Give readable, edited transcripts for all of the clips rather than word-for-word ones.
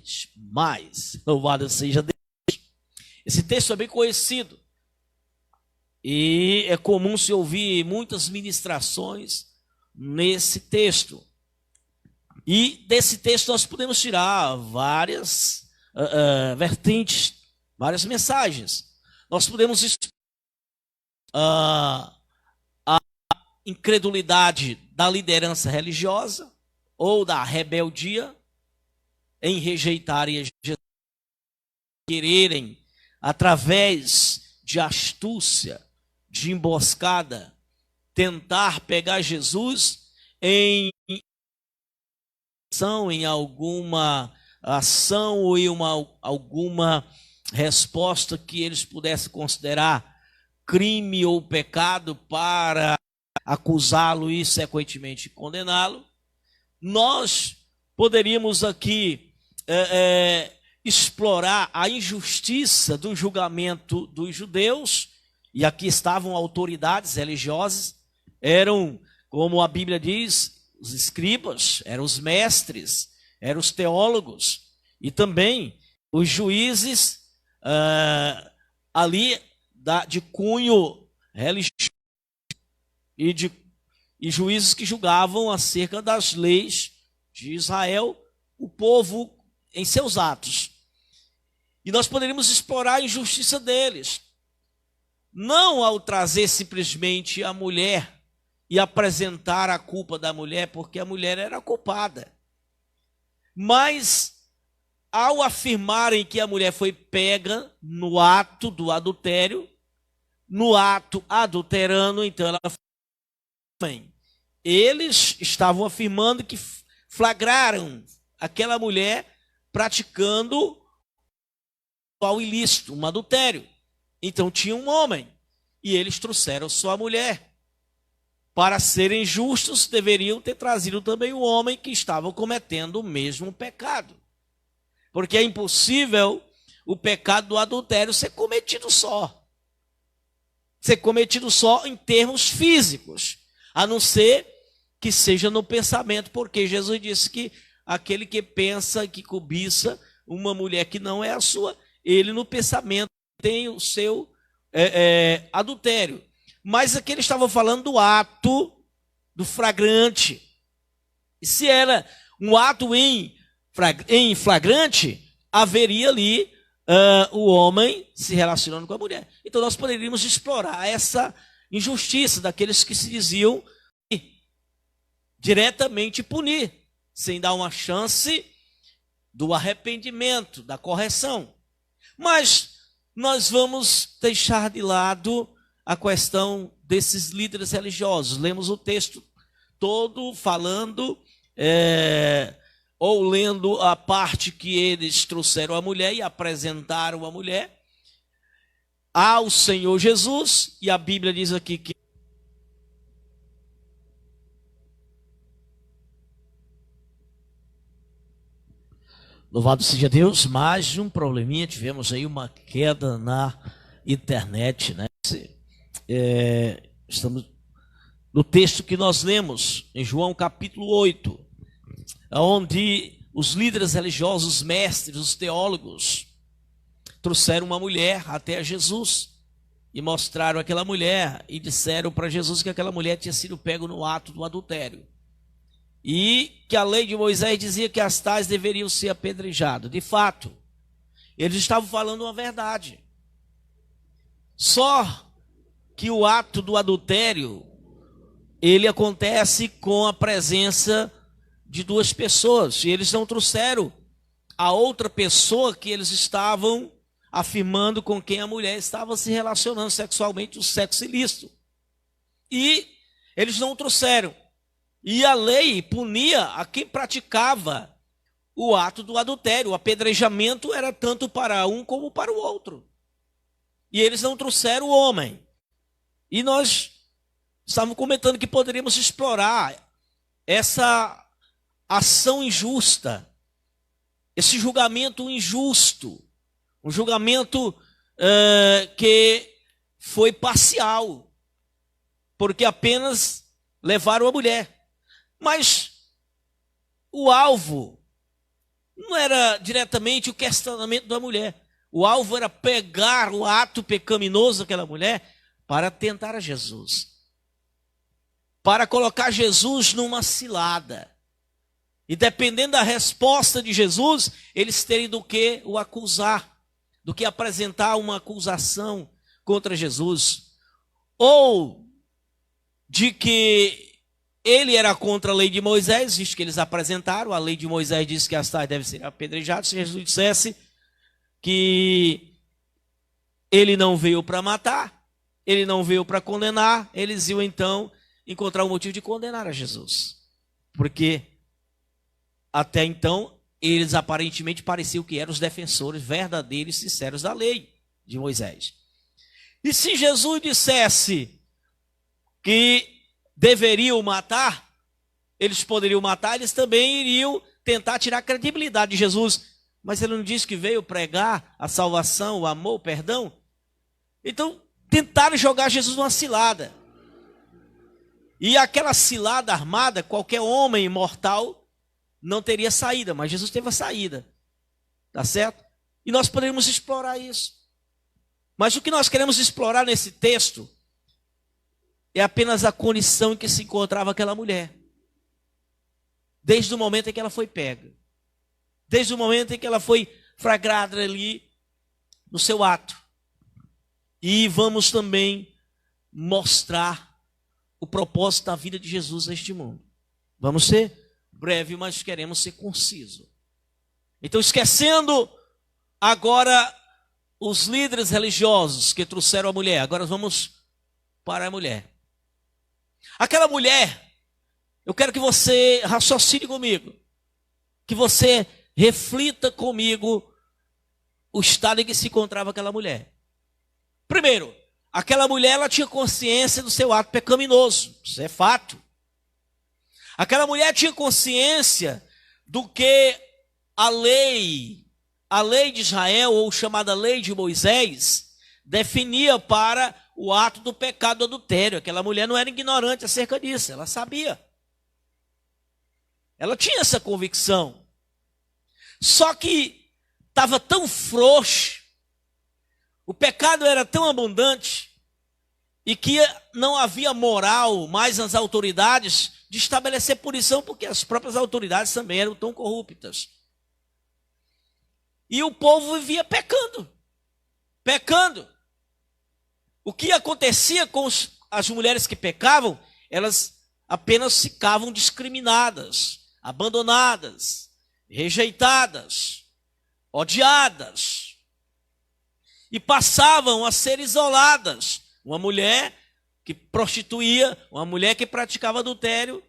vez mais. Louvado seja Deus. Esse texto é bem conhecido. E é comum se ouvir muitas ministrações nesse texto. E desse texto nós podemos tirar várias vertentes, várias mensagens. Nós podemos a incredulidade da liderança religiosa ou da rebeldia em rejeitarem Jesus, quererem, através de astúcia, de emboscada, tentar pegar Jesus em alguma ação ou em alguma resposta que eles pudessem considerar crime ou pecado para acusá-lo e sequentemente condená-lo. Nós poderíamos aqui explorar a injustiça do julgamento dos judeus, e aqui estavam autoridades religiosas, eram, como a Bíblia diz, os escribas, eram os mestres, eram os teólogos, e também os juízes ali de cunho religioso, e juízes que julgavam acerca das leis de Israel, o povo em seus atos. E nós poderíamos explorar a injustiça deles, não ao trazer simplesmente a mulher e apresentar a culpa da mulher, porque a mulher era culpada, mas ao afirmarem que a mulher foi pega no ato do adultério, no ato adulterano, então ela foi. Eles estavam afirmando que flagraram aquela mulher praticando o ilícito, um adultério. Então tinha um homem e eles trouxeram sua mulher. Para serem justos, deveriam ter trazido também o homem que estava cometendo o mesmo pecado. Porque é impossível o pecado do adultério ser cometido só. Ser cometido só em termos físicos, a não ser que seja no pensamento, porque Jesus disse que aquele que pensa, que cobiça uma mulher que não é a sua, ele no pensamento tem o seu adultério. Mas aqui ele estava falando do ato, do flagrante. E se era um ato em flagrante, haveria ali o homem se relacionando com a mulher. Então nós poderíamos explorar essa injustiça daqueles que se diziam diretamente punir, sem dar uma chance do arrependimento, da correção. Mas nós vamos deixar de lado a questão desses líderes religiosos. Lemos o texto todo falando, ou lendo a parte que eles trouxeram a mulher e apresentaram a mulher ao Senhor Jesus, e a Bíblia diz aqui que louvado seja Deus, mais um probleminha, tivemos aí uma queda na internet, né? Estamos no texto que nós lemos, em João capítulo 8, onde os líderes religiosos, os mestres, os teólogos, trouxeram uma mulher até a Jesus e mostraram aquela mulher e disseram para Jesus que aquela mulher tinha sido pega no ato do adultério. E que a lei de Moisés dizia que as tais deveriam ser apedrejadas. De fato, eles estavam falando uma verdade. Só que o ato do adultério, ele acontece com a presença de duas pessoas. E eles não trouxeram a outra pessoa que eles estavam afirmando com quem a mulher estava se relacionando sexualmente, o sexo ilícito. E eles não trouxeram. E a lei punia a quem praticava o ato do adultério. O apedrejamento era tanto para um como para o outro. E eles não trouxeram o homem. E nós estávamos comentando que poderíamos explorar essa ação injusta, esse julgamento injusto, um julgamento que foi parcial, porque apenas levaram a mulher. Mas o alvo não era diretamente o questionamento da mulher. O alvo era pegar o ato pecaminoso daquela mulher para tentar a Jesus. Para colocar Jesus numa cilada. E dependendo da resposta de Jesus, eles terem do que o acusar, do que apresentar uma acusação contra Jesus. Ou de que ele era contra a lei de Moisés, visto que eles apresentaram, a lei de Moisés diz que as tais devem ser apedrejadas. Se Jesus dissesse que ele não veio para matar, ele não veio para condenar, eles iam então encontrar um motivo de condenar a Jesus. Porque até então, eles aparentemente pareciam que eram os defensores verdadeiros e sinceros da lei de Moisés. E se Jesus dissesse que deveriam matar, eles poderiam matar, eles também iriam tentar tirar a credibilidade de Jesus. Mas ele não disse que veio pregar a salvação, o amor, o perdão? Então, tentaram jogar Jesus numa cilada. E aquela cilada armada, qualquer homem mortal não teria saída, mas Jesus teve a saída. Tá certo? E nós poderíamos explorar isso. Mas o que nós queremos explorar nesse texto é apenas a condição em que se encontrava aquela mulher. Desde o momento em que ela foi pega. Desde o momento em que ela foi flagrada ali no seu ato. E vamos também mostrar o propósito da vida de Jesus neste mundo. Vamos ser breve, mas queremos ser conciso. Então, esquecendo agora os líderes religiosos que trouxeram a mulher, agora vamos para a mulher. Aquela mulher, eu quero que você raciocine comigo, que você reflita comigo o estado em que se encontrava aquela mulher. Primeiro, aquela mulher, ela tinha consciência do seu ato pecaminoso, isso é fato. Aquela mulher tinha consciência do que a lei de Israel, ou chamada lei de Moisés, definia para o ato do pecado do adultério. Aquela mulher não era ignorante acerca disso, ela sabia. Ela tinha essa convicção. Só que estava tão frouxo, o pecado era tão abundante, e que não havia moral mais nas autoridades de estabelecer punição, porque as próprias autoridades também eram tão corruptas. E o povo vivia pecando. O que acontecia com as mulheres que pecavam, elas apenas ficavam discriminadas, abandonadas, rejeitadas, odiadas. E passavam a ser isoladas. Uma mulher que prostituía, uma mulher que praticava adultério,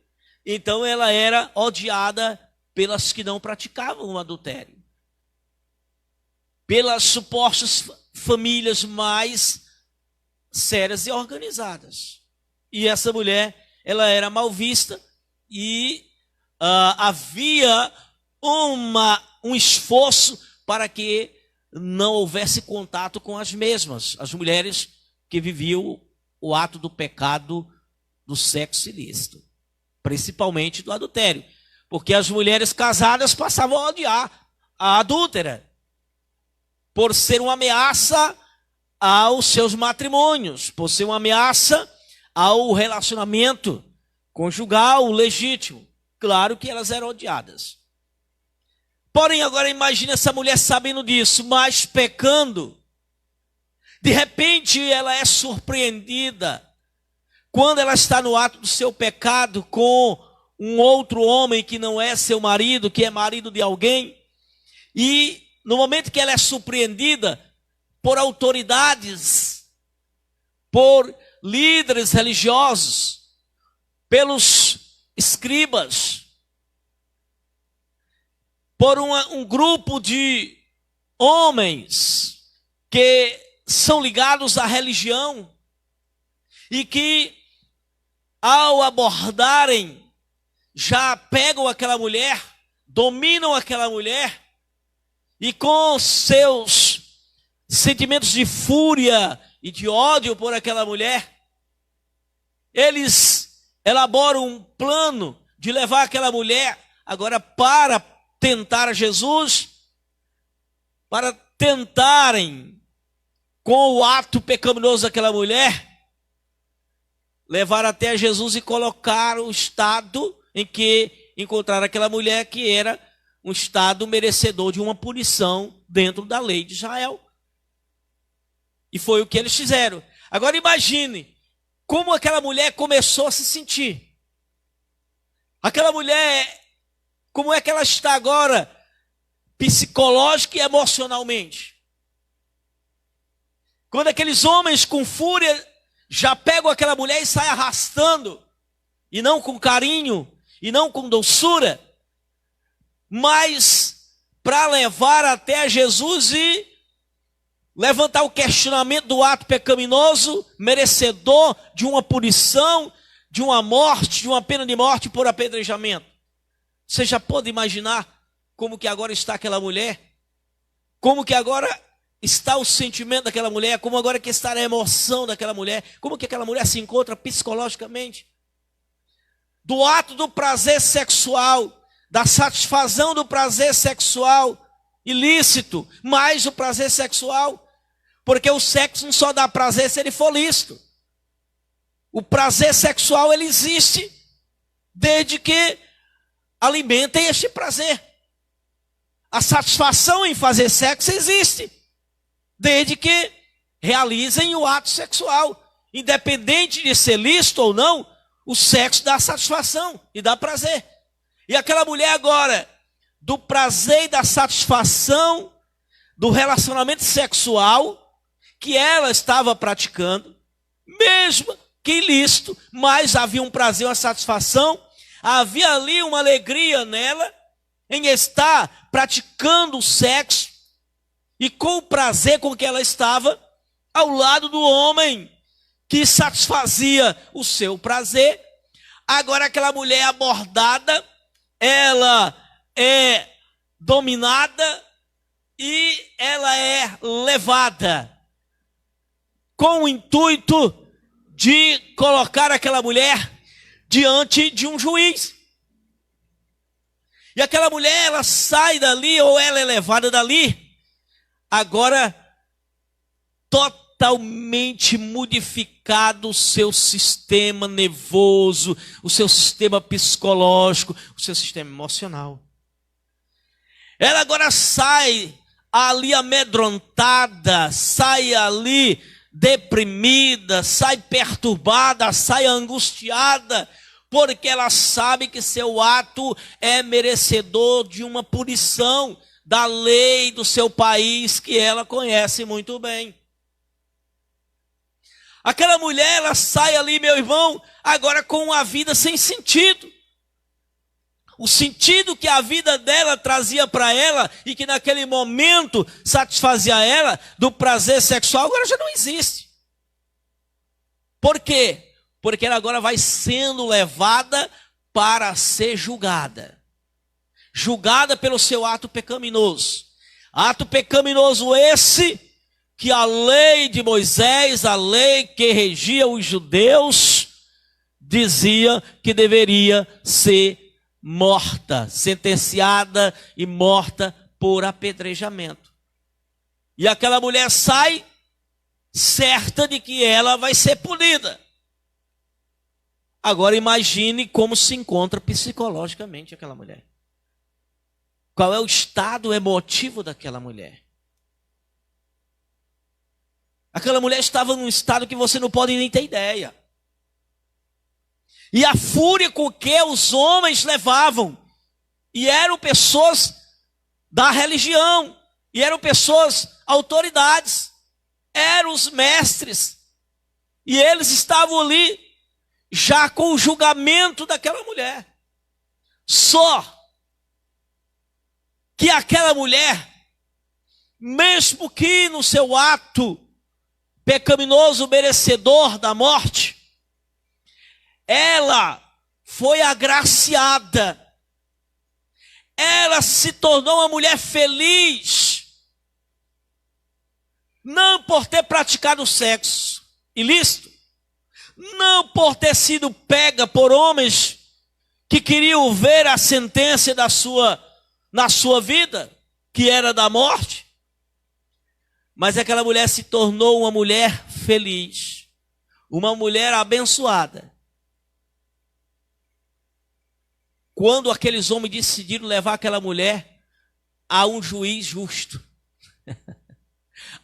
então ela era odiada pelas que não praticavam o adultério. Pelas supostas famílias mais sérias e organizadas. E essa mulher, ela era mal vista e havia um esforço para que não houvesse contato com as mesmas, as mulheres que viviam o ato do pecado do sexo ilícito, principalmente do adultério, porque as mulheres casadas passavam a odiar a adúltera, por ser uma ameaça aos seus matrimônios, por ser uma ameaça ao relacionamento conjugal legítimo. Claro que elas eram odiadas. Porém, agora imagine essa mulher sabendo disso, mas pecando. De repente ela é surpreendida quando ela está no ato do seu pecado com um outro homem que não é seu marido, que é marido de alguém. E no momento que ela é surpreendida por autoridades, por líderes religiosos, pelos escribas, por um grupo de homens que são ligados à religião e que, ao abordarem, já pegam aquela mulher, dominam aquela mulher e com seus sentimentos de fúria e de ódio por aquela mulher, eles elaboram um plano de levar aquela mulher agora para tentar Jesus, para tentarem, com o ato pecaminoso daquela mulher, levar até Jesus e colocar o estado em que encontraram aquela mulher, que era um estado merecedor de uma punição dentro da lei de Israel. E foi o que eles fizeram. Agora imagine como aquela mulher começou a se sentir. Aquela mulher, como é que ela está agora, psicológica e emocionalmente? Quando aqueles homens com fúria já pegam aquela mulher e saem arrastando, e não com carinho, e não com doçura, mas para levar até Jesus e levantar o questionamento do ato pecaminoso, merecedor de uma punição, de uma morte, de uma pena de morte por apedrejamento. Você já pode imaginar como que agora está aquela mulher? Como que agora está o sentimento daquela mulher? Como agora que está a emoção daquela mulher? Como que aquela mulher se encontra psicologicamente? Do ato do prazer sexual, da satisfação do prazer sexual ilícito, mais o prazer sexual, porque o sexo não só dá prazer se ele for lícito. O prazer sexual, ele existe desde que alimentem este prazer. A satisfação em fazer sexo existe desde que realizem o ato sexual. Independente de ser lícito ou não, o sexo dá satisfação e dá prazer. E aquela mulher agora, do prazer e da satisfação do relacionamento sexual que ela estava praticando, mesmo que ilícito, mas havia um prazer, uma satisfação, havia ali uma alegria nela em estar praticando o sexo e com o prazer com que ela estava ao lado do homem que satisfazia o seu prazer. Agora aquela mulher abordada, ela é dominada e ela é levada com o intuito de colocar aquela mulher diante de um juiz. E aquela mulher, ela sai dali, ou ela é levada dali, agora totalmente modificado o seu sistema nervoso, o seu sistema psicológico, o seu sistema emocional. Ela agora sai ali amedrontada, sai ali deprimida, sai perturbada, sai angustiada, porque ela sabe que seu ato é merecedor de uma punição da lei do seu país, que ela conhece muito bem. Aquela mulher, ela sai ali, meu irmão, agora com uma vida sem sentido. O sentido que a vida dela trazia para ela e que naquele momento satisfazia ela do prazer sexual, agora já não existe. Por quê? Porque ela agora vai sendo levada para ser julgada. Julgada pelo seu ato pecaminoso. Ato pecaminoso esse que a lei de Moisés, a lei que regia os judeus, dizia que deveria ser morta, sentenciada e morta por apedrejamento. E aquela mulher sai certa de que ela vai ser punida. Agora imagine como se encontra psicologicamente aquela mulher. Qual é o estado emotivo daquela mulher? Aquela mulher estava num estado que você não pode nem ter ideia. E a fúria com que os homens levavam, e eram pessoas da religião, e eram pessoas, autoridades, eram os mestres, e eles estavam ali, já com o julgamento daquela mulher. Só que aquela mulher, mesmo que no seu ato pecaminoso merecedor da morte, ela foi agraciada, ela se tornou uma mulher feliz, não por ter praticado sexo ilícito, não por ter sido pega por homens que queriam ver a sentença da sua na sua vida, que era da morte. Mas aquela mulher se tornou uma mulher feliz, uma mulher abençoada. Quando aqueles homens decidiram levar aquela mulher a um juiz justo.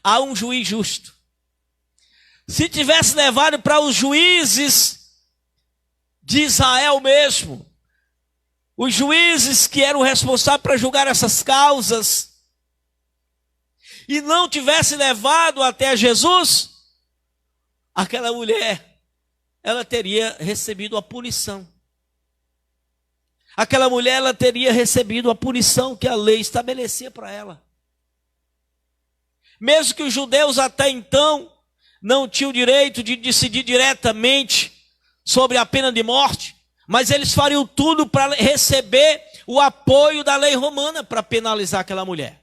A um juiz justo. Se tivesse levado para os juízes de Israel mesmo, os juízes que eram responsáveis para julgar essas causas, e não tivesse levado até Jesus, aquela mulher, ela teria recebido a punição. Aquela mulher, ela teria recebido a punição que a lei estabelecia para ela. Mesmo que os judeus até então não tinham o direito de decidir diretamente sobre a pena de morte, mas eles fariam tudo para receber o apoio da lei romana para penalizar aquela mulher.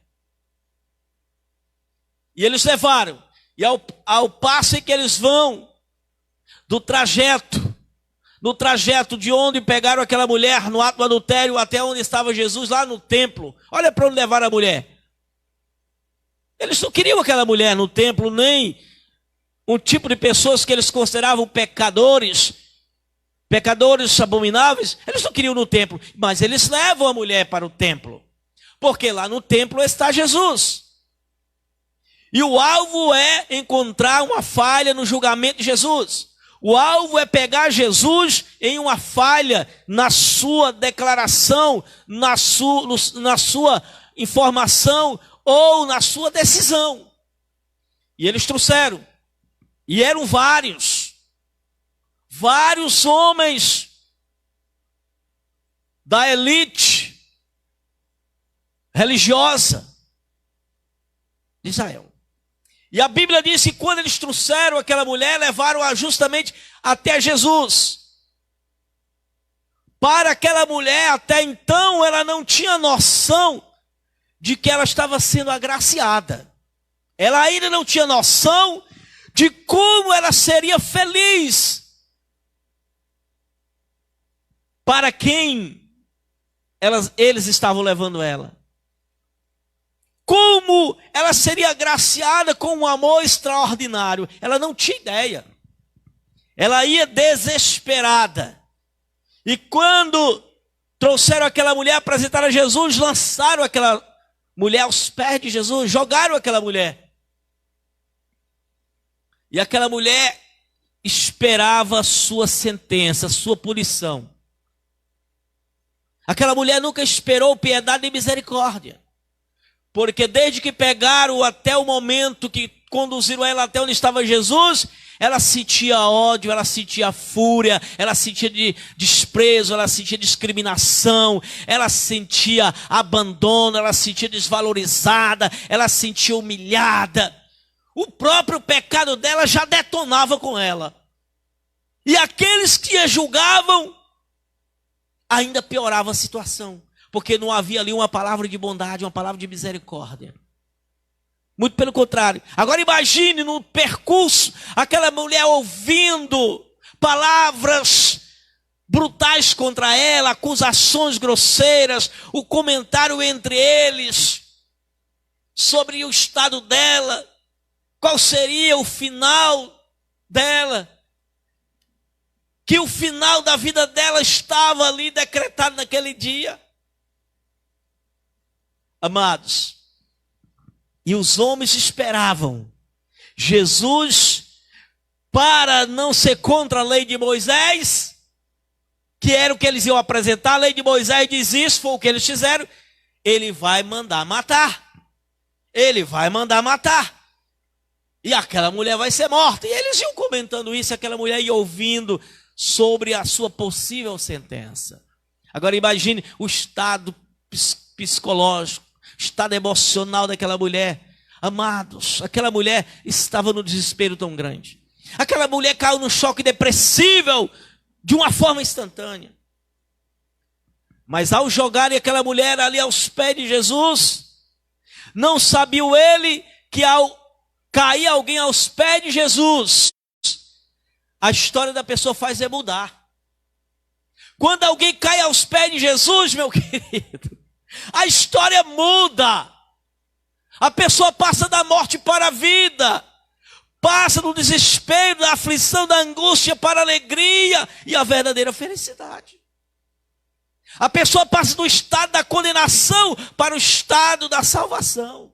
E eles levaram, e ao passo em que eles vão do trajeto de onde pegaram aquela mulher no ato do adultério até onde estava Jesus, lá no templo. Olha para onde levaram a mulher. Eles não queriam aquela mulher no templo, nem um tipo de pessoas que eles consideravam pecadores abomináveis. Eles não queriam no templo, mas eles levam a mulher para o templo, porque lá no templo está Jesus. E o alvo é encontrar uma falha no julgamento de Jesus. O alvo é pegar Jesus em uma falha na sua declaração, na sua informação ou na sua decisão. E eles trouxeram. E eram vários homens da elite religiosa de Israel. E a Bíblia diz que quando eles trouxeram aquela mulher, levaram-a justamente até Jesus. Para aquela mulher, até então, ela não tinha noção de que ela estava sendo agraciada. Ela ainda não tinha noção de como ela seria feliz. Para quem eles estavam levando ela. Como ela seria agraciada com um amor extraordinário. Ela não tinha ideia. Ela ia desesperada. E quando trouxeram aquela mulher, apresentaram a Jesus, lançaram aquela mulher aos pés de Jesus, jogaram aquela mulher. E aquela mulher esperava a sua sentença, a sua punição. Aquela mulher nunca esperou piedade e misericórdia. Porque desde que pegaram até o momento que conduziram ela até onde estava Jesus, ela sentia ódio, ela sentia fúria, ela sentia desprezo, ela sentia discriminação, ela sentia abandono, ela sentia desvalorizada, ela sentia humilhada. O próprio pecado dela já detonava com ela. E aqueles que a julgavam ainda pioravam a situação. Porque não havia ali uma palavra de bondade, uma palavra de misericórdia. Muito pelo contrário. Agora imagine no percurso, aquela mulher ouvindo palavras brutais contra ela, acusações grosseiras, o comentário entre eles sobre o estado dela, qual seria o final dela. Que o final da vida dela estava ali decretado naquele dia. Amados, e os homens esperavam Jesus para não ser contra a lei de Moisés, que era o que eles iam apresentar. A lei de Moisés diz isso, foi o que eles fizeram. Ele vai mandar matar. Ele vai mandar matar. E aquela mulher vai ser morta. E eles iam comentando isso, aquela mulher ia ouvindo sobre a sua possível sentença. Agora imagine o estado psicológico, estado emocional daquela mulher. Amados, aquela mulher estava no desespero tão grande. Aquela mulher caiu num choque depressivo de uma forma instantânea. Mas ao jogarem aquela mulher ali aos pés de Jesus, não sabia ele que ao cair alguém aos pés de Jesus, a história da pessoa faz é mudar. Quando alguém cai aos pés de Jesus, meu querido, a história muda. A pessoa passa da morte para a vida, passa do desespero, da aflição, da angústia para a alegria e a verdadeira felicidade. A pessoa passa do estado da condenação para o estado da salvação.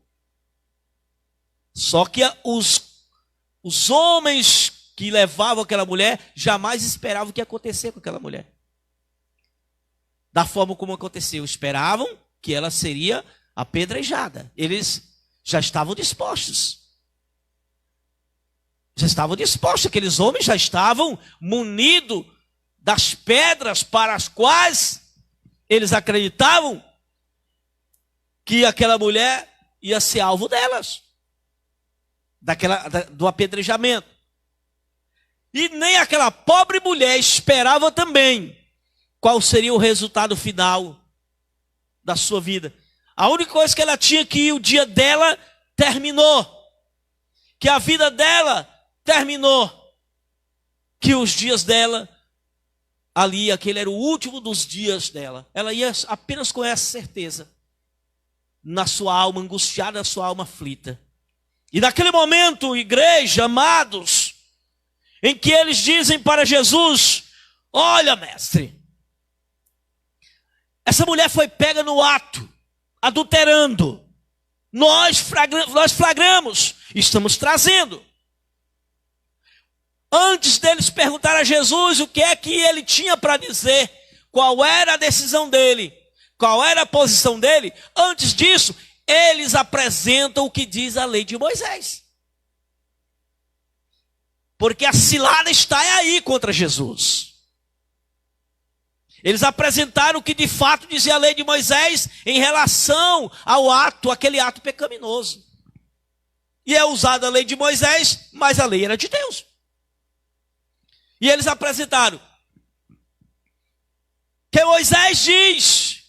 Só que os homens que levavam aquela mulher jamais esperavam o que ia acontecer com aquela mulher. Da forma como aconteceu, esperavam que ela seria apedrejada. Eles já estavam dispostos. Aqueles homens já estavam munidos das pedras para as quais eles acreditavam que aquela mulher ia ser alvo delas, do apedrejamento. E nem aquela pobre mulher esperava também qual seria o resultado final da sua vida. A única coisa que ela tinha que o dia dela terminou, que a vida dela terminou, que os dias dela ali, aquele era o último dos dias dela. Ela ia apenas com essa certeza na sua alma angustiada, na sua alma aflita. E naquele momento, igreja, amados, em que eles dizem para Jesus: olha, mestre, essa mulher foi pega no ato, adulterando. Nós flagramos, estamos trazendo. Antes deles perguntar a Jesus o que é que ele tinha para dizer, qual era a decisão dele, qual era a posição dele, antes disso, eles apresentam o que diz a lei de Moisés. Porque a cilada está aí contra Jesus. Eles apresentaram o que de fato dizia a lei de Moisés em relação ao ato, aquele ato pecaminoso. E é usada a lei de Moisés, mas a lei era de Deus. E eles apresentaram que Moisés diz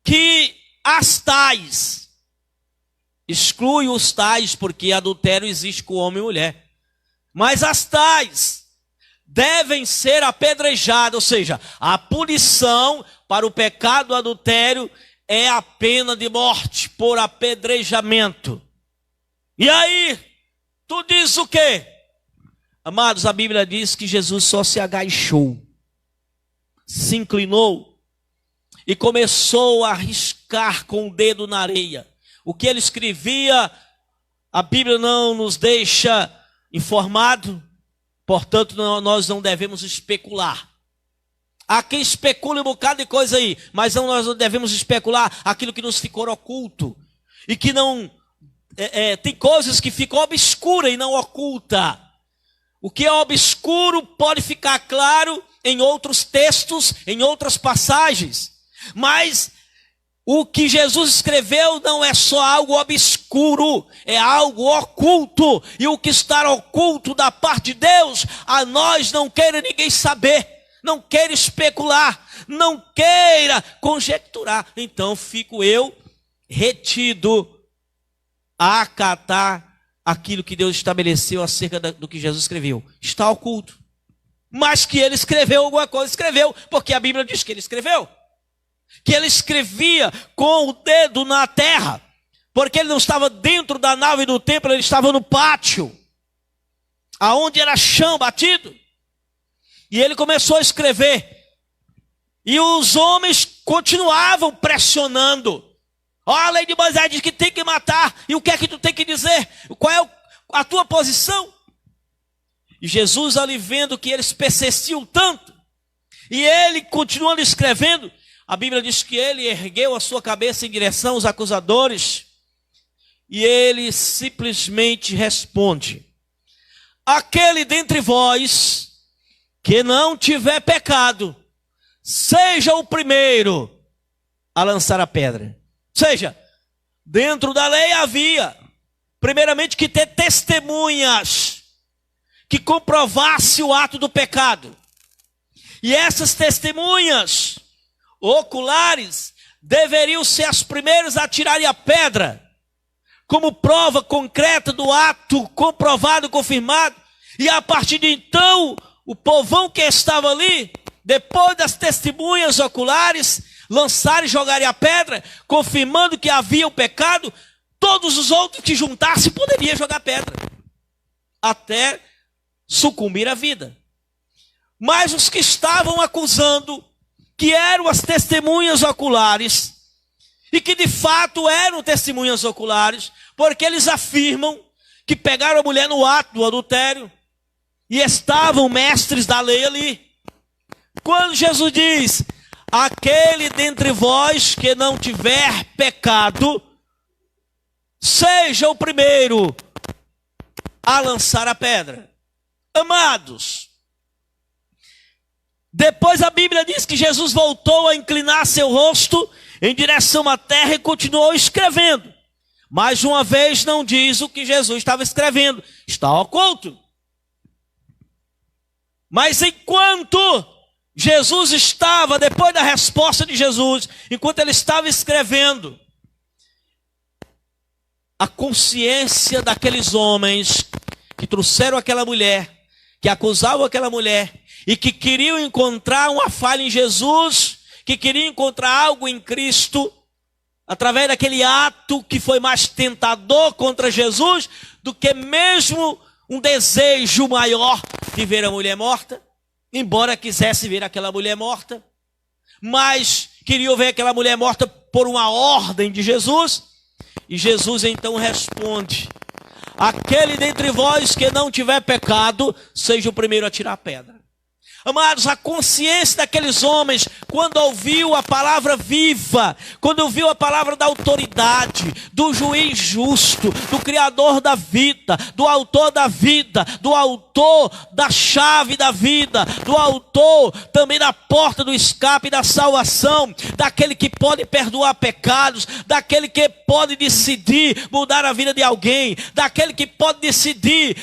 que as tais, exclui os tais, porque adultério existe com homem e mulher, mas as tais devem ser apedrejadas, ou seja, a punição para o pecado do adultério é a pena de morte por apedrejamento. E aí, tu diz o quê? Amados, a Bíblia diz que Jesus só se agachou, se inclinou e começou a riscar com o dedo na areia. O que ele escrevia, a Bíblia não nos deixa informado, portanto nós não devemos especular. Há quem especule um bocado de coisa aí, mas nós não devemos especular aquilo que nos ficou oculto. E que não, tem coisas que ficam obscuras e não oculta. O que é obscuro pode ficar claro em outros textos, em outras passagens. Mas o que Jesus escreveu não é só algo obscuro, é algo oculto. E o que está oculto da parte de Deus, a nós não queira ninguém saber, não queira especular, não queira conjecturar. Então fico eu retido a acatar aquilo que Deus estabeleceu acerca do que Jesus escreveu. Está oculto. Mas que ele escreveu alguma coisa, escreveu, porque a Bíblia diz que ele escreveu. Que ele escrevia com o dedo na terra, porque ele não estava dentro da nave do templo, ele estava no pátio, aonde era chão batido. E ele começou a escrever. E os homens continuavam pressionando. A lei de Moisés diz que tem que matar. E o que é que tu tem que dizer? Qual é a tua posição? E Jesus, ali vendo que eles persistiam tanto, e ele continuando escrevendo, a Bíblia diz que ele ergueu a sua cabeça em direção aos acusadores, e ele simplesmente responde: aquele dentre vós que não tiver pecado, seja o primeiro a lançar a pedra. Ou seja, dentro da lei havia, primeiramente, que ter testemunhas que comprovasse o ato do pecado. E essas testemunhas oculares deveriam ser as primeiras a tirarem a pedra, como prova concreta do ato comprovado, confirmado. E a partir de então, o povão que estava ali, depois das testemunhas oculares, lançarem e jogarem a pedra, confirmando que havia o pecado, todos os outros que juntassem poderiam jogar pedra, até sucumbir à vida. Mas os que estavam acusando, que eram as testemunhas oculares, e que de fato eram testemunhas oculares, porque eles afirmam que pegaram a mulher no ato do adultério, e estavam mestres da lei ali. Quando Jesus diz, aquele dentre vós que não tiver pecado, seja o primeiro a lançar a pedra. Amados, depois a Bíblia diz que Jesus voltou a inclinar seu rosto em direção à terra e continuou escrevendo. Mais uma vez não diz o que Jesus estava escrevendo, está oculto. Mas enquanto Jesus estava, depois da resposta de Jesus, enquanto ele estava escrevendo, a consciência daqueles homens que trouxeram aquela mulher, que acusavam aquela mulher e que queriam encontrar uma falha em Jesus, que queriam encontrar algo em Cristo, através daquele ato que foi mais tentador contra Jesus do que mesmo um desejo maior de ver a mulher morta, embora quisesse ver aquela mulher morta, mas queriam ver aquela mulher morta por uma ordem de Jesus. E Jesus então responde, aquele dentre vós que não tiver pecado, seja o primeiro a tirar a pedra. Amados, a consciência daqueles homens, quando ouviu a palavra viva, quando ouviu a palavra da autoridade, do juiz justo, do criador da vida, do autor da vida, do autor da chave da vida, do autor também da porta do escape e da salvação, daquele que pode perdoar pecados, daquele que pode decidir mudar a vida de alguém, daquele que pode decidir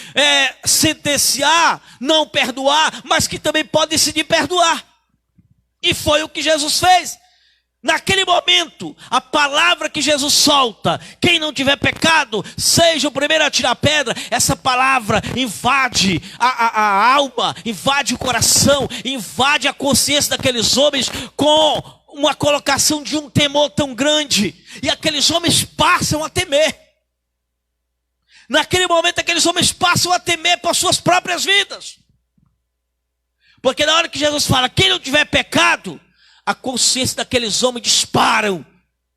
sentenciar, não perdoar, mas que também pode decidir perdoar. E foi o que Jesus fez. Naquele momento, a palavra que Jesus solta, quem não tiver pecado, seja o primeiro a tirar a pedra, essa palavra invade a alma, invade o coração, invade a consciência daqueles homens com uma colocação de um temor tão grande. E aqueles homens passam a temer. Naquele momento, aqueles homens passam a temer por suas próprias vidas. Porque na hora que Jesus fala, quem não tiver pecado, a consciência daqueles homens disparam.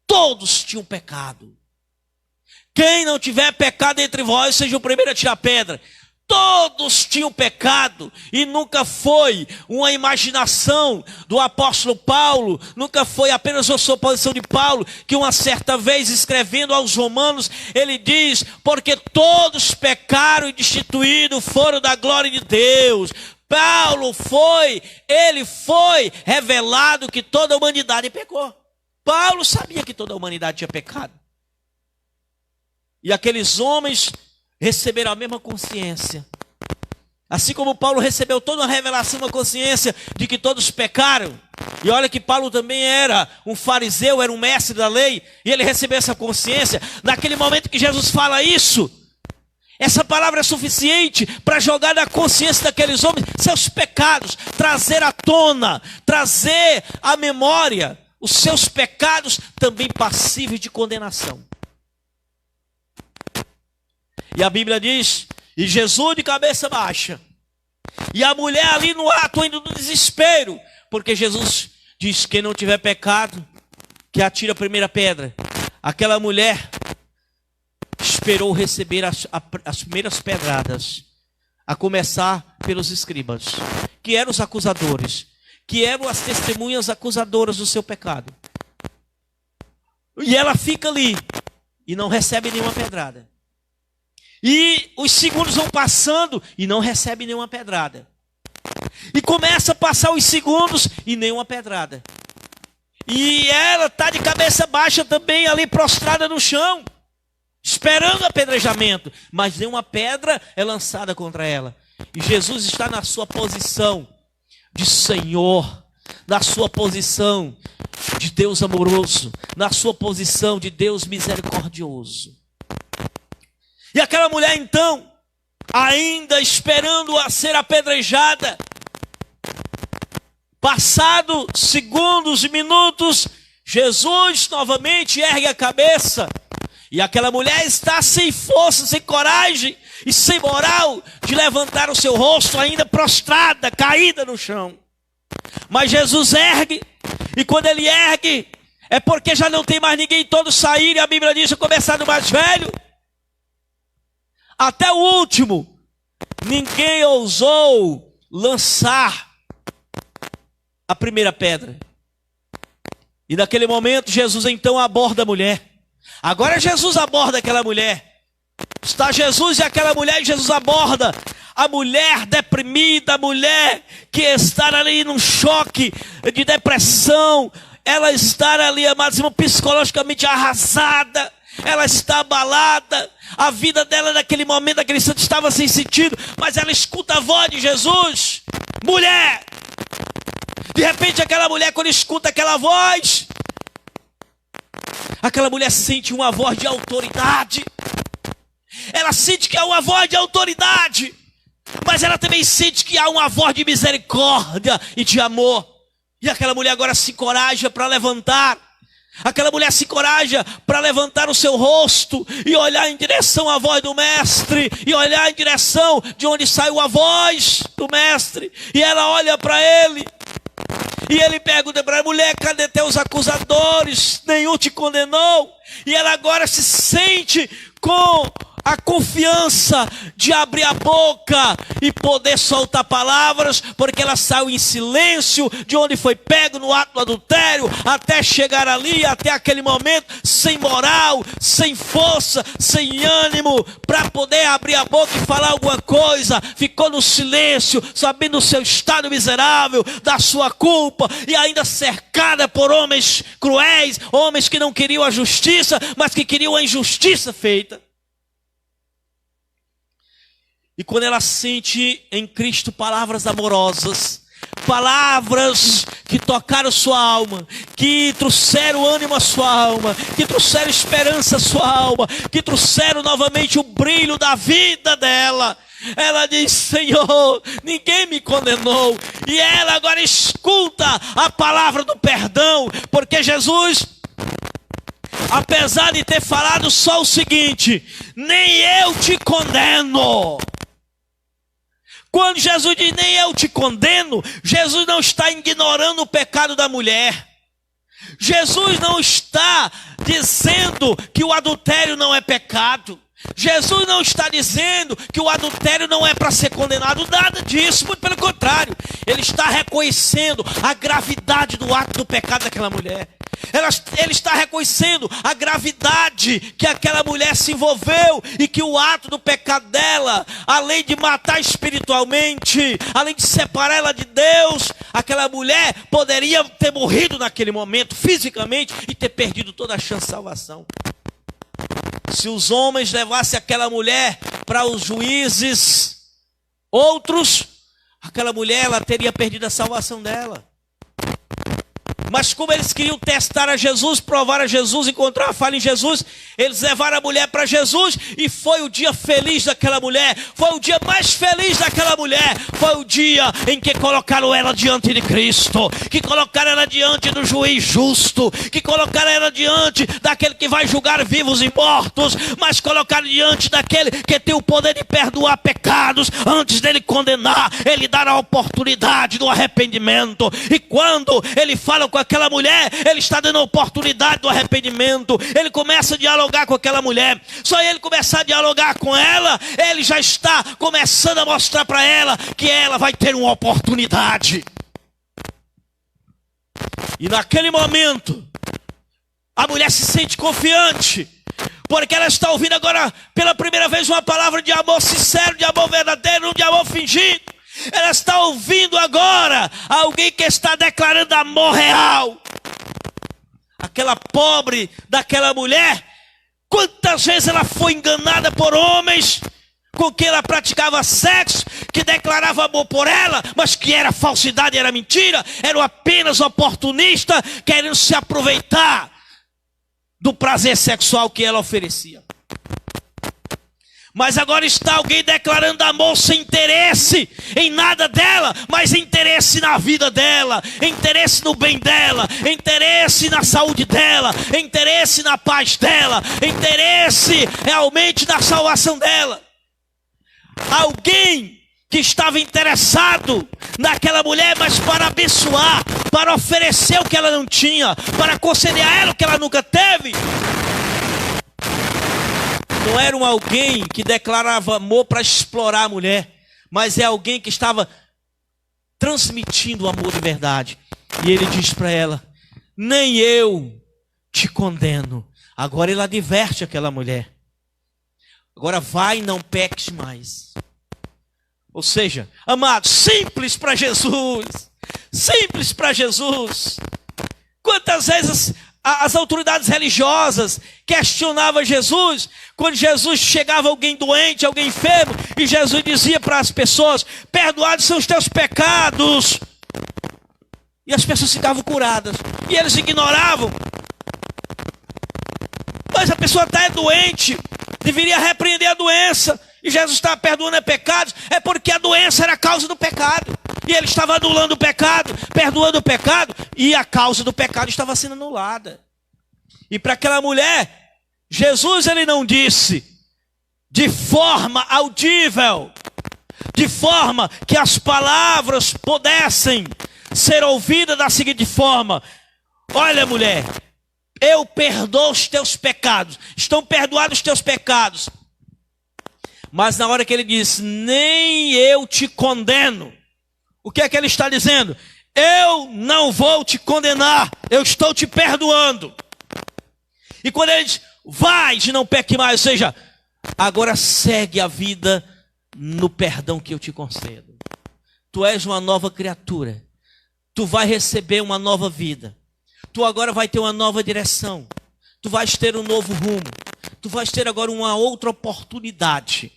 Todos tinham pecado. Quem não tiver pecado entre vós, seja o primeiro a tirar a pedra. Todos tinham pecado, e nunca foi uma imaginação do apóstolo Paulo, nunca foi apenas uma suposição de Paulo, que uma certa vez escrevendo aos Romanos, ele diz, porque todos pecaram e destituídos foram da glória de Deus. Ele foi revelado que toda a humanidade pecou. Paulo sabia que toda a humanidade tinha pecado. E aqueles homens receberam a mesma consciência. Assim como Paulo recebeu toda uma revelação, uma consciência de que todos pecaram. E olha que Paulo também era um fariseu, era um mestre da lei, e ele recebeu essa consciência. Naquele momento que Jesus fala isso, essa palavra é suficiente para jogar na consciência daqueles homens seus pecados, trazer à tona, trazer à memória os seus pecados também passíveis de condenação. E a Bíblia diz, e Jesus de cabeça baixa, e a mulher ali no ato ainda do desespero, porque Jesus diz, quem não tiver pecado, que atire a primeira pedra. Aquela mulher esperou receber as primeiras pedradas, a começar pelos escribas, que eram os acusadores, que eram as testemunhas acusadoras do seu pecado. E ela fica ali e não recebe nenhuma pedrada. E os segundos vão passando e não recebe nenhuma pedrada. E começa a passar os segundos e nenhuma pedrada. E ela está de cabeça baixa também ali prostrada no chão, esperando apedrejamento, mas nenhuma pedra é lançada contra ela. E Jesus está na sua posição de Senhor, na sua posição de Deus amoroso, na sua posição de Deus misericordioso. E aquela mulher então, ainda esperando a ser apedrejada, passado segundos e minutos, Jesus novamente ergue a cabeça e aquela mulher está sem força, sem coragem e sem moral de levantar o seu rosto, ainda prostrada, caída no chão. Mas Jesus ergue, e quando ele ergue, é porque já não tem mais ninguém, todos saíram, e a Bíblia diz, a começar do mais velho até o último. Ninguém ousou lançar a primeira pedra. E naquele momento Jesus então aborda a mulher. Agora Jesus aborda aquela mulher. Está Jesus e aquela mulher, e Jesus aborda a mulher deprimida, a mulher que está ali num choque de depressão. Ela está ali, amados irmãos, psicologicamente arrasada. Ela está abalada. A vida dela naquele momento, naquele instante, estava sem sentido. Mas ela escuta a voz de Jesus. Mulher! De repente aquela mulher, quando escuta aquela voz, aquela mulher sente uma voz de autoridade. Ela sente que há uma voz de autoridade, mas ela também sente que há uma voz de misericórdia e de amor. E aquela mulher agora se encoraja para levantar. Aquela mulher se encoraja para levantar o seu rosto e olhar em direção à voz do mestre, e olhar em direção de onde saiu a voz do mestre. E ela olha para ele, e ele pergunta para a mulher: cadê teus acusadores? Nenhum te condenou? E ela agora se sente com a confiança de abrir a boca e poder soltar palavras, porque ela saiu em silêncio de onde foi pego no ato do adultério, até chegar ali, até aquele momento, sem moral, sem força, sem ânimo, para poder abrir a boca e falar alguma coisa. Ficou no silêncio, sabendo o seu estado miserável, da sua culpa, e ainda cercada por homens cruéis, homens que não queriam a justiça, mas que queriam a injustiça feita. E quando ela sente em Cristo palavras amorosas, palavras que tocaram sua alma, que trouxeram ânimo à sua alma, que trouxeram esperança à sua alma, que trouxeram novamente o brilho da vida dela, ela diz: Senhor, ninguém me condenou. E ela agora escuta a palavra do perdão, porque Jesus, apesar de ter falado só o seguinte: nem eu te condeno. Quando Jesus diz nem eu te condeno, Jesus não está ignorando o pecado da mulher. Jesus não está dizendo que o adultério não é pecado. Jesus não está dizendo que o adultério não é para ser condenado. Nada disso, muito pelo contrário. Ele está reconhecendo a gravidade do ato do pecado daquela mulher. Ele está reconhecendo a gravidade que aquela mulher se envolveu, e que o ato do pecado dela, além de matar espiritualmente, além de separar ela de Deus, aquela mulher poderia ter morrido naquele momento fisicamente e ter perdido toda a chance de salvação. Se os homens levassem aquela mulher para os juízes outros, aquela mulher, ela teria perdido a salvação dela. Mas como eles queriam testar a Jesus, provar a Jesus, encontrar a falha em Jesus, eles levaram a mulher para Jesus, e foi o dia feliz daquela mulher, foi o dia mais feliz daquela mulher, foi o dia em que colocaram ela diante de Cristo, que colocaram ela diante do juiz justo, que colocaram ela diante daquele que vai julgar vivos e mortos, mas colocaram diante daquele que tem o poder de perdoar pecados, antes dele condenar, ele dá a oportunidade do arrependimento. E quando ele fala com aquela mulher, ele está dando a oportunidade do arrependimento. Ele começa a dialogar com aquela mulher. Só ele começar a dialogar com ela, ele já está começando a mostrar para ela que ela vai ter uma oportunidade. E naquele momento, a mulher se sente confiante, porque ela está ouvindo agora pela primeira vez uma palavra de amor sincero, de amor verdadeiro, não de amor fingido. Ela está ouvindo agora alguém que está declarando amor real. Aquela pobre daquela mulher, quantas vezes ela foi enganada por homens com quem ela praticava sexo, que declarava amor por ela, mas que era falsidade, era mentira, eram apenas oportunistas, querendo se aproveitar do prazer sexual que ela oferecia. Mas agora está alguém declarando amor sem interesse em nada dela, mas interesse na vida dela, interesse no bem dela, interesse na saúde dela, interesse na paz dela, interesse realmente na salvação dela. Alguém que estava interessado naquela mulher, mas para abençoar, para oferecer o que ela não tinha, para conceder a ela o que ela nunca teve. Não era alguém que declarava amor para explorar a mulher, mas é alguém que estava transmitindo o amor de verdade. E ele diz para ela: nem eu te condeno. Agora ele adverte aquela mulher: agora vai e não peques mais. Ou seja, amado, simples para Jesus. Simples para Jesus. Quantas vezes as autoridades religiosas questionavam Jesus, quando Jesus chegava alguém doente, alguém enfermo, e Jesus dizia para as pessoas: perdoados são os teus pecados. E as pessoas ficavam curadas, e eles ignoravam. Mas a pessoa está doente, deveria repreender a doença, e Jesus estava perdoando pecados, é porque a doença era a causa do pecado, e ele estava anulando o pecado, perdoando o pecado, e a causa do pecado estava sendo anulada. E para aquela mulher, Jesus ele não disse de forma audível, de forma que as palavras pudessem ser ouvidas da seguinte forma: olha, mulher, eu perdoo os teus pecados, estão perdoados os teus pecados. Mas na hora que ele diz: nem eu te condeno, o que é que ele está dizendo? Eu não vou te condenar, eu estou te perdoando. E quando ele diz: vai e não peque mais, ou seja, agora segue a vida no perdão que eu te concedo. Tu és uma nova criatura, tu vai receber uma nova vida, tu agora vai ter uma nova direção, tu vais ter um novo rumo, tu vais ter agora uma outra oportunidade,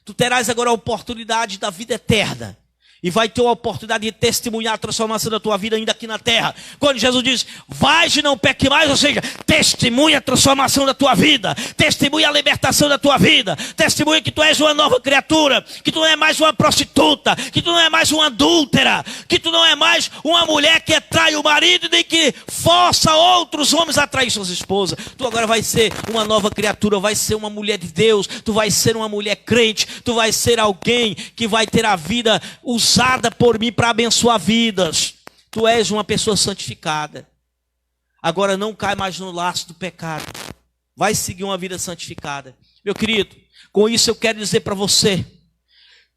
tu terás agora a oportunidade da vida eterna. E vai ter a oportunidade de testemunhar a transformação da tua vida ainda aqui na terra. Quando Jesus diz: vai e não peque mais, ou seja, testemunha a transformação da tua vida, testemunha a libertação da tua vida, testemunha que tu és uma nova criatura, que tu não é mais uma prostituta, que tu não é mais uma adúltera, que tu não é mais uma mulher que trai o marido nem que força outros homens a trair suas esposas. Tu agora vai ser uma nova criatura, vai ser uma mulher de Deus, tu vai ser uma mulher crente, tu vai ser alguém que vai ter a vida usada por mim para abençoar vidas. Tu és uma pessoa santificada. Agora não cai mais no laço do pecado. Vai seguir uma vida santificada. Meu querido, com isso eu quero dizer para você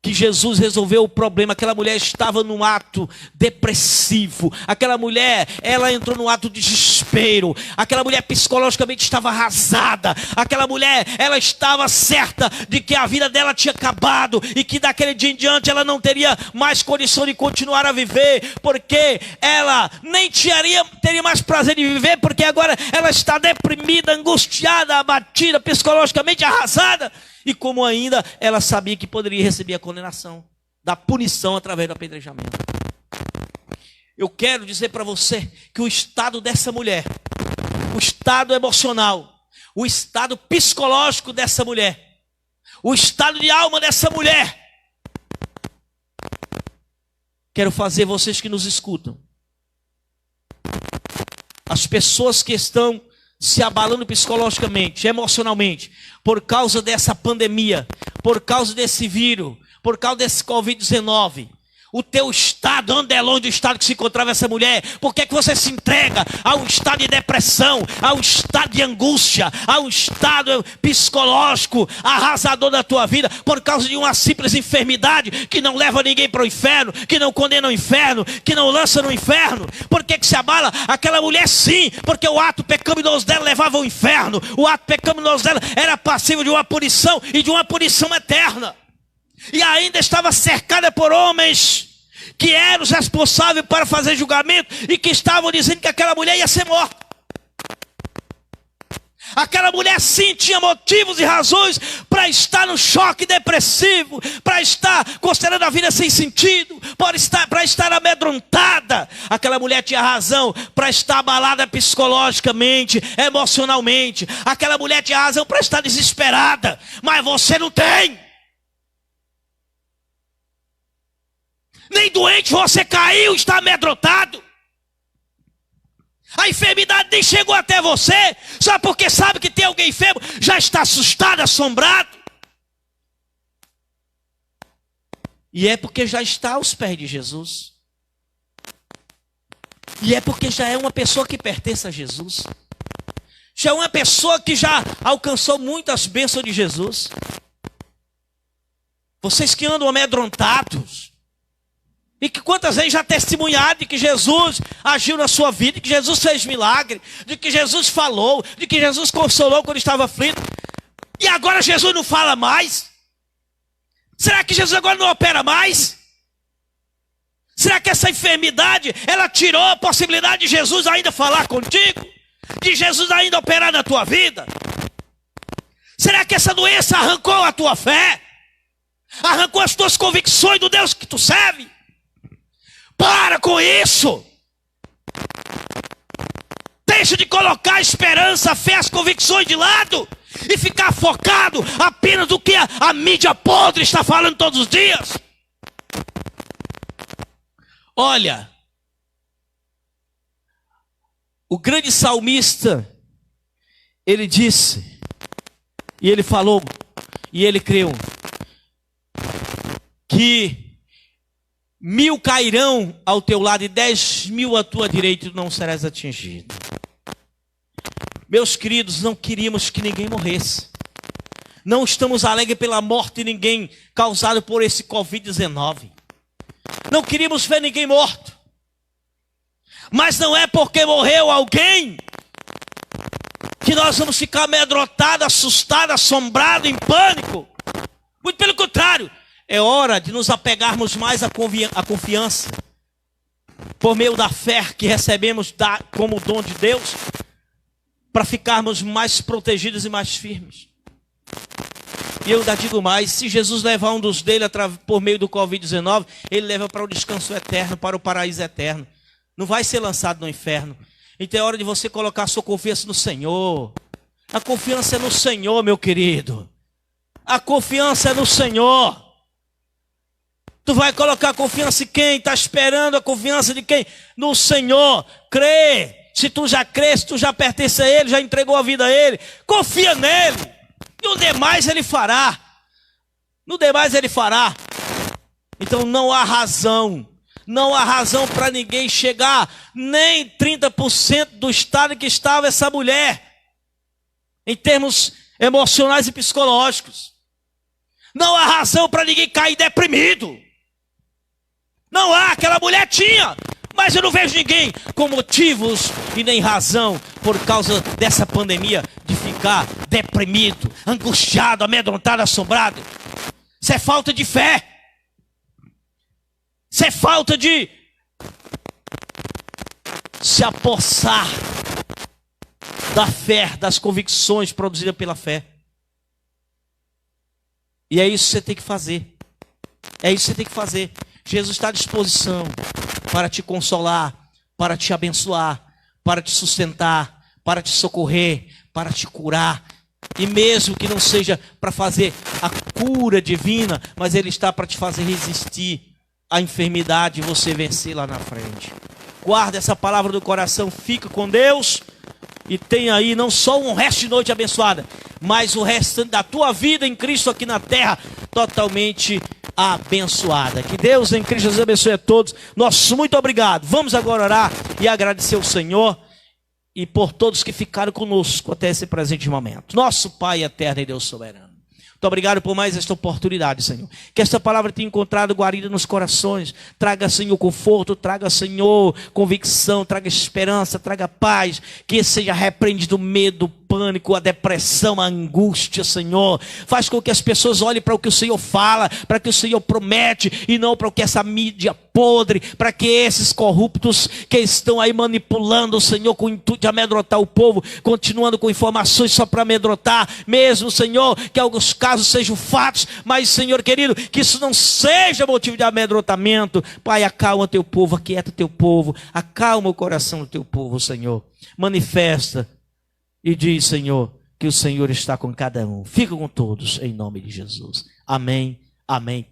que Jesus resolveu o problema. Aquela mulher estava num ato depressivo. Aquela mulher, ela entrou num ato de desespero. Aquela mulher psicologicamente estava arrasada. Aquela mulher, ela estava certa de que a vida dela tinha acabado e que daquele dia em diante ela não teria mais condição de continuar a viver, porque ela nem teria mais prazer de viver, porque agora ela está deprimida, angustiada, abatida, psicologicamente arrasada. E como ainda ela sabia que poderia receber a condenação da punição através do apedrejamento. Eu quero dizer para você que o estado dessa mulher, o estado emocional, o estado psicológico dessa mulher, o estado de alma dessa mulher, quero fazer vocês que nos escutam, as pessoas que estão se abalando psicologicamente, emocionalmente, por causa dessa pandemia, por causa desse vírus, por causa desse Covid-19, o teu estado, anda é longe do estado que se encontrava essa mulher. Por que você se entrega a um estado de depressão, a um estado de angústia, a um estado psicológico arrasador da tua vida, por causa de uma simples enfermidade que não leva ninguém para o inferno, que não condena o inferno, que não lança no inferno? Por que se abala? Aquela mulher sim, porque o ato pecaminoso dela levava ao inferno, o ato pecaminoso dela era passível de uma punição e de uma punição eterna. E ainda estava cercada por homens que eram os responsáveis para fazer julgamento e que estavam dizendo que aquela mulher ia ser morta. Aquela mulher sim tinha motivos e razões para estar no choque depressivo, para estar considerando a vida sem sentido, para estar amedrontada. Aquela mulher tinha razão para estar abalada psicologicamente, emocionalmente. Aquela mulher tinha razão para estar desesperada, mas você não tem. Nem doente você caiu, está amedrontado. A enfermidade nem chegou até você, só porque sabe que tem alguém enfermo, já está assustado, assombrado. E é porque já está aos pés de Jesus. E é porque já é uma pessoa que pertence a Jesus. Já é uma pessoa que já alcançou muitas bênçãos de Jesus. Vocês que andam amedrontados, e que quantas vezes já testemunharam de que Jesus agiu na sua vida, de que Jesus fez milagre, de que Jesus falou, de que Jesus consolou quando estava aflito. E agora Jesus não fala mais? Será que Jesus agora não opera mais? Será que essa enfermidade, ela tirou a possibilidade de Jesus ainda falar contigo? De Jesus ainda operar na tua vida? Será que essa doença arrancou a tua fé? Arrancou as tuas convicções do Deus que tu serve? Para com isso. Deixa de colocar a esperança, a fé, as convicções de lado e ficar focado apenas no que a mídia podre está falando todos os dias. Olha, o grande salmista, ele disse, e ele falou, e ele creu, que 1000 cairão ao teu lado e 10.000 à tua direita, e não serás atingido. Meus queridos, não queríamos que ninguém morresse. Não estamos alegres pela morte de ninguém causada por esse Covid-19. Não queríamos ver ninguém morto. Mas não é porque morreu alguém que nós vamos ficar amedrontados, assustados, assombrados, em pânico. Muito pelo contrário. É hora de nos apegarmos mais à confiança, por meio da fé que recebemos como dom de Deus, para ficarmos mais protegidos e mais firmes. E eu ainda digo mais, se Jesus levar um dos dele por meio do Covid-19, ele leva para o descanso eterno, para o paraíso eterno. Não vai ser lançado no inferno. Então é hora de você colocar a sua confiança no Senhor. A confiança é no Senhor, meu querido. A confiança é no Senhor. Tu vai colocar a confiança em quem? Está esperando a confiança de quem? No Senhor. Crê. Se tu já crê, se tu já pertence a Ele, já entregou a vida a Ele, confia nele. E o demais Ele fará. No demais Ele fará. Então não há razão. Não há razão para ninguém chegar nem 30% do estado que estava essa mulher. Em termos emocionais e psicológicos. Não há razão para ninguém cair deprimido. Não há, aquela mulher tinha, mas eu não vejo ninguém com motivos e nem razão por causa dessa pandemia de ficar deprimido, angustiado, amedrontado, assombrado. Isso é falta de fé. Isso é falta de se apossar da fé, das convicções produzidas pela fé. E é isso que você tem que fazer. É isso que você tem que fazer. Jesus está à disposição para te consolar, para te abençoar, para te sustentar, para te socorrer, para te curar. E mesmo que não seja para fazer a cura divina, mas Ele está para te fazer resistir à enfermidade e você vencer lá na frente. Guarda essa palavra do coração, fica com Deus e tenha aí não só um resto de noite abençoada, mas o resto da tua vida em Cristo aqui na terra totalmente abençoada. Que Deus em Cristo nos abençoe a todos. Nosso muito obrigado. Vamos agora orar e agradecer ao Senhor e por todos que ficaram conosco até esse presente momento. Nosso Pai eterno e Deus soberano, muito obrigado por mais esta oportunidade, Senhor. Que esta palavra tenha encontrado guarida nos corações. Traga, Senhor, conforto. Traga, Senhor, convicção. Traga esperança. Traga paz. Que seja repreendido o medo, o pânico, a depressão, a angústia, Senhor. Faz com que as pessoas olhem para o que o Senhor fala, para o que o Senhor promete e não para o que essa mídia podre, para que esses corruptos que estão aí manipulando, Senhor, com o intuito de amedrontar o povo, continuando com informações só para amedrontar, mesmo, Senhor, que alguns casos sejam fatos, mas, Senhor querido, que isso não seja motivo de amedrontamento. Pai, acalma teu povo, aquieta teu povo, acalma o coração do teu povo, Senhor. Manifesta e diz, Senhor, que o Senhor está com cada um. Fica com todos, em nome de Jesus. Amém, amém.